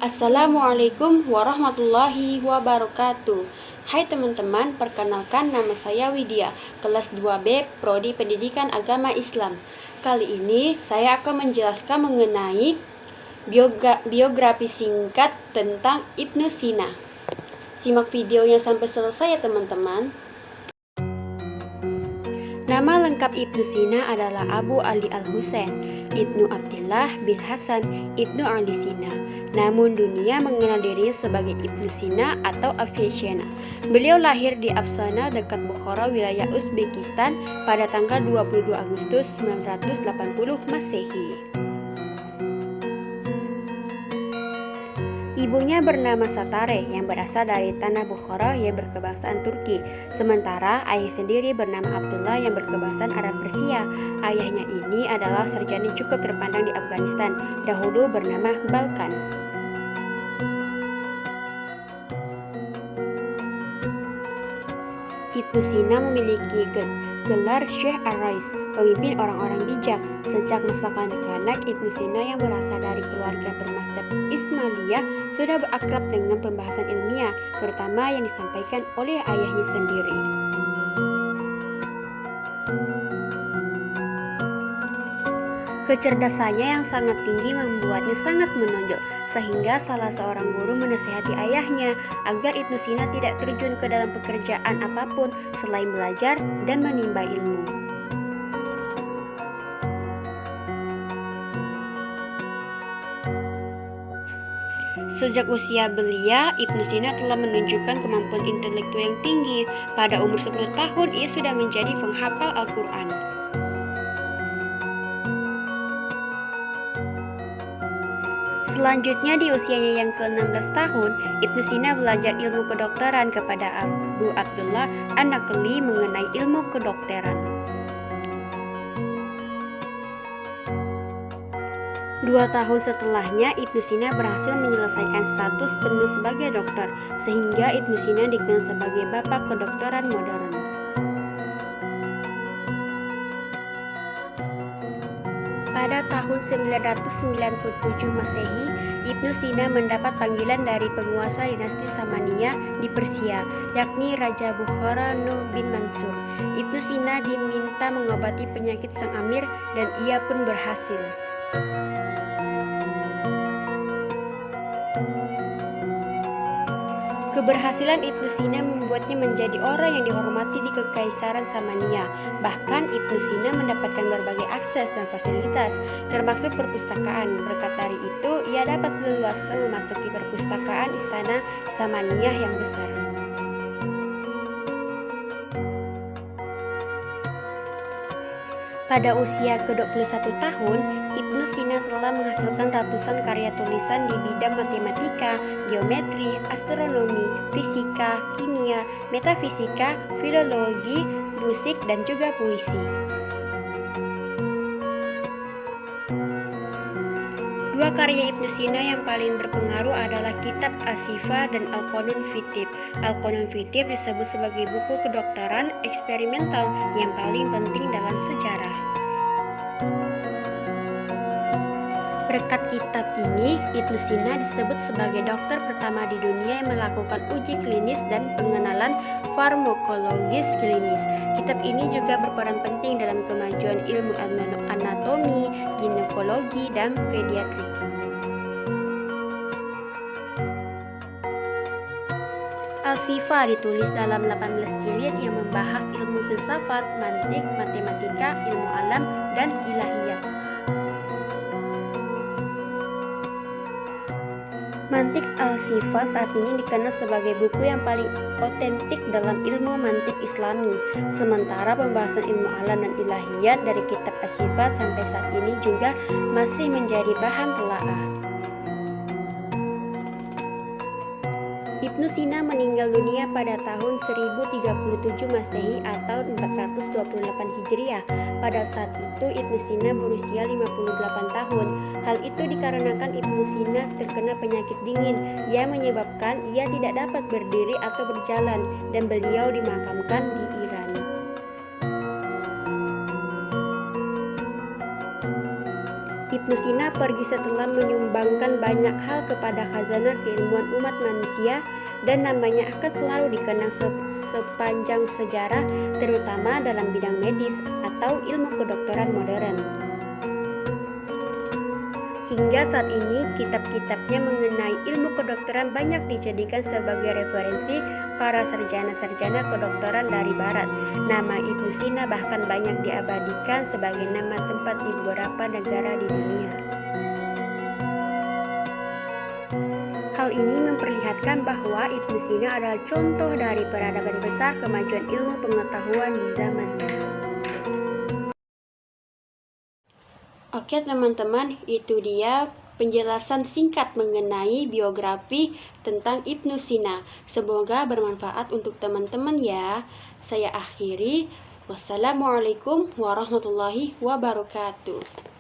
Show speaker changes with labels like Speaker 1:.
Speaker 1: Assalamualaikum warahmatullahi wabarakatuh. Hai teman-teman, perkenalkan nama saya Widya, kelas 2B, Prodi Pendidikan Agama Islam. Kali ini saya akan menjelaskan mengenai biografi singkat tentang Ibnu Sina. Simak videonya sampai selesai ya teman-teman. Nama lengkap Ibnu Sina adalah Abu Ali Al-Husain Ibnu Abdillah bin Hasan Ibnu Ali Sina. Namun dunia mengenal dirinya sebagai Ibnu Sina atau Avicenna. Beliau lahir di Afsana dekat Bukhara, wilayah Uzbekistan pada tanggal 22 Agustus 980 Masehi. Ibunya bernama Satare yang berasal dari tanah Bukhara yang berkebangsaan Turki. Sementara ayah sendiri bernama Abdullah yang berkebangsaan Arab Persia. Ayahnya ini adalah sarjana cukup terpandang di Afghanistan, dahulu bernama Balkan. Ibnu Sina memiliki gelar Syekh Ar-Rais, pemimpin orang-orang bijak. Sejak masa kanak-kanak, Ibnu Sina yang berasal dari keluarga bermadzhab Ismailiyah sudah berakrab dengan pembahasan ilmiah, terutama yang disampaikan oleh ayahnya sendiri. Kecerdasannya yang sangat tinggi membuatnya sangat menonjol, sehingga salah seorang guru menasihati ayahnya agar Ibnu Sina tidak terjun ke dalam pekerjaan apapun selain belajar dan menimba ilmu. Sejak usia belia, Ibnu Sina telah menunjukkan kemampuan intelektual yang tinggi. Pada umur 10 tahun, ia sudah menjadi penghafal Al-Quran. Selanjutnya di usianya yang ke-16 tahun, Ibnu Sina belajar ilmu kedokteran kepada Abu Abdullah An-Naqli mengenai ilmu kedokteran. 2 tahun setelahnya, Ibnu Sina berhasil menyelesaikan status penuh sebagai dokter, sehingga Ibnu Sina dikenal sebagai bapak kedokteran modern. Pada tahun 997 Masehi, Ibnu Sina mendapat panggilan dari penguasa dinasti Samaniyah di Persia, yakni Raja Bukhara Nuh bin Mansur. Ibnu Sina diminta mengobati penyakit sang amir dan ia pun berhasil. Keberhasilan Ibnu Sina membuatnya menjadi orang yang dihormati di Kekaisaran Samaniyah. Bahkan Ibnu Sina mendapatkan berbagai akses dan fasilitas, termasuk perpustakaan. Berkat dari itu, ia dapat leluasa memasuki perpustakaan istana Samaniyah yang besar. Pada usia ke-21 tahun, Ibnu Sina telah menghasilkan ratusan karya tulisan di bidang matematika, geometri, astronomi, fisika, kimia, metafisika, filologi, musik, dan juga puisi. Dua karya Ibnu Sina yang paling berpengaruh adalah Kitab As-Syifa dan Al-Qanun fi Tibb. Al-Qanun fi Tibb disebut sebagai buku kedokteran eksperimental yang paling penting dalam sejarah. Berkat kitab ini, Ibnu Sina disebut sebagai dokter pertama di dunia yang melakukan uji klinis dan pengenalan farmakologis klinis. Kitab ini juga berperan penting dalam kemajuan ilmu anatomi, ginekologi, dan pediatrik. Al-Syifa ditulis dalam 18 jilid yang membahas ilmu filsafat, mantik, matematika, ilmu alam, dan ilahiyat. Mantik Al-Syifa saat ini dikenal sebagai buku yang paling otentik dalam ilmu mantik Islami. Sementara pembahasan ilmu alam dan ilahiyat dari kitab As-Syifa sampai saat ini juga masih menjadi bahan telaah. Ibnu Sina meninggal dunia pada tahun 1037 Masehi atau 428 Hijriah. Pada saat itu Ibnu Sina berusia 58 tahun. Hal itu dikarenakan Ibnu Sina terkena penyakit dingin yang menyebabkan ia tidak dapat berdiri atau berjalan, dan beliau dimakamkan di Iran. Ibnu Sina pergi setelah menyumbangkan banyak hal kepada khazanah keilmuan umat manusia dan namanya akan selalu dikenang sepanjang sejarah, terutama dalam bidang medis atau ilmu kedokteran modern. Hingga saat ini, kitab-kitabnya mengenai ilmu kedokteran banyak dijadikan sebagai referensi para sarjana-sarjana kedokteran dari barat. Nama Ibnu Sina bahkan banyak diabadikan sebagai nama tempat di beberapa negara di dunia. Hal ini memperlihatkan bahwa Ibnu Sina adalah contoh dari peradaban besar kemajuan ilmu pengetahuan di zamannya. Oke teman-teman, itu dia penjelasan singkat mengenai biografi tentang Ibnu Sina. Semoga bermanfaat untuk teman-teman ya. Saya akhiri. Wassalamualaikum warahmatullahi wabarakatuh.